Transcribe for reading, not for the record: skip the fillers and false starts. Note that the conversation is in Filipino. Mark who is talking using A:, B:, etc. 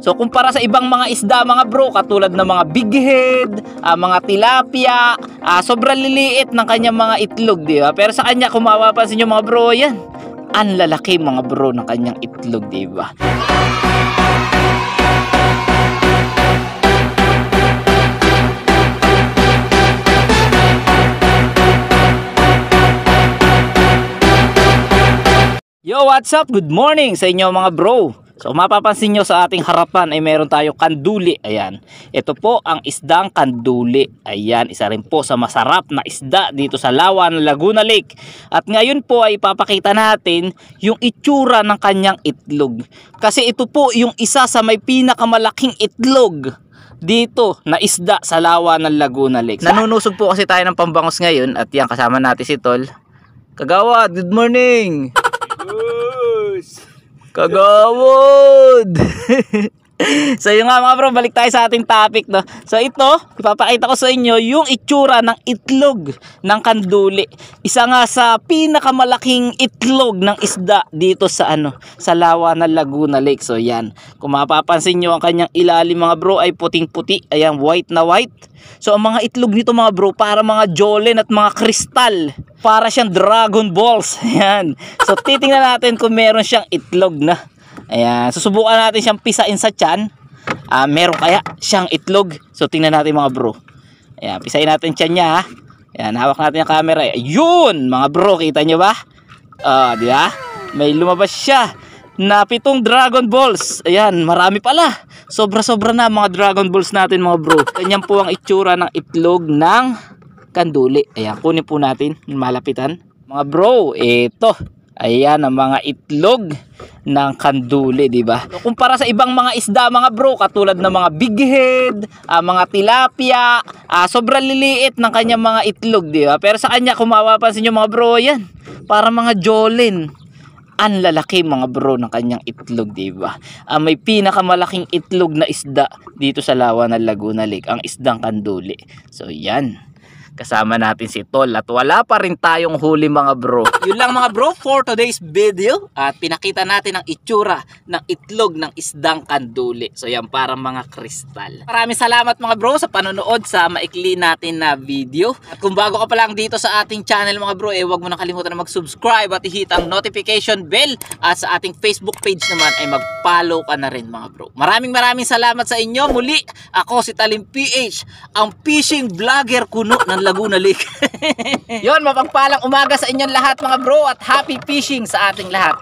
A: So kumpara sa ibang mga isda mga bro, katulad ng mga big head, mga tilapia, sobrang liliit ng kanyang mga itlog, di ba? Pero sa kanya, kung mapapansin nyo mga bro, yan, ang lalaki mga bro ng kanyang itlog, di ba? Yo, what's up? Good morning sa inyo mga bro. So mapapansin nyo sa ating harapan ay meron tayo kanduli. Ayan, ito po ang isdang kanduli. Ayan, isa rin po sa masarap na isda dito sa Lawa ng Laguna Lake. At ngayon po ay ipapakita natin yung itsura ng kanyang itlog. Kasi ito po yung isa sa may pinakamalaking itlog dito na isda sa Lawa ng Laguna Lake. Nanunusog po kasi tayo ng pambangos ngayon at yan, kasama natin si Tol. Kagawad, good morning! Kagawad! So yun nga mga bro, balik tayo sa ating topic, no? So ito, ipapakita ko sa inyo yung itsura ng itlog ng kanduli. Isa nga sa pinakamalaking itlog ng isda dito sa sa Lawa ng Laguna Lake. So yan, kung mapapansin nyo ang kanyang ilalim mga bro ay puting-puti. Ayan, white na white. So ang mga itlog nito mga bro, para mga jolen at mga kristal. Para siyang Dragon Balls. Ayan. So titingnan natin kung meron siyang itlog na. Ayan, susubukan natin siyang pisain sa tiyan. Meron kaya siyang itlog. So tingnan natin mga bro. Ayan, pisain natin tiyan niya ha. Ayan, hawak natin yung camera. Ayun mga bro, kita nyo ba? Di ba? May lumabas siya na 7 Dragon Balls. Ayan, marami pala. Sobra-sobra na mga Dragon Balls natin mga bro. Ganyan po ang itsura ng itlog ng kanduli. Ayan, kunin po natin, malapitan. Mga bro, ito. Ayan ang mga itlog ng kanduli, di ba? So, kumpara sa ibang mga isda mga bro, katulad ng mga big head, mga tilapia, sobrang liliit ng kanyang mga itlog, di ba? Pero sa kanya, kung mapapansin nyo mga bro, yan, para mga jolen. Ang lalaki mga bro ng kanyang itlog, di ba? May pinakamalaking itlog na isda dito sa Lawa ng Laguna Lake, ang isdang kanduli. So yan, kasama natin si Tol at wala pa rin tayong huli mga bro. Yun lang mga bro for today's video at pinakita natin ang itsura ng itlog ng isdang kanduli. So yan, parang mga kristal. Maraming salamat mga bro sa panonood sa maikli natin na video. At kung bago ka pa lang dito sa ating channel mga bro, huwag mo na kalimutan na mag-subscribe at i-hit ang notification bell. At sa ating Facebook page naman ay mag-follow ka na rin mga bro. Maraming salamat sa inyo. Muli, ako si Talim PH, ang fishing vlogger kuno ng Laguna Lake. Yon, mapagpalang umaga sa inyong lahat mga bro at happy fishing sa ating lahat.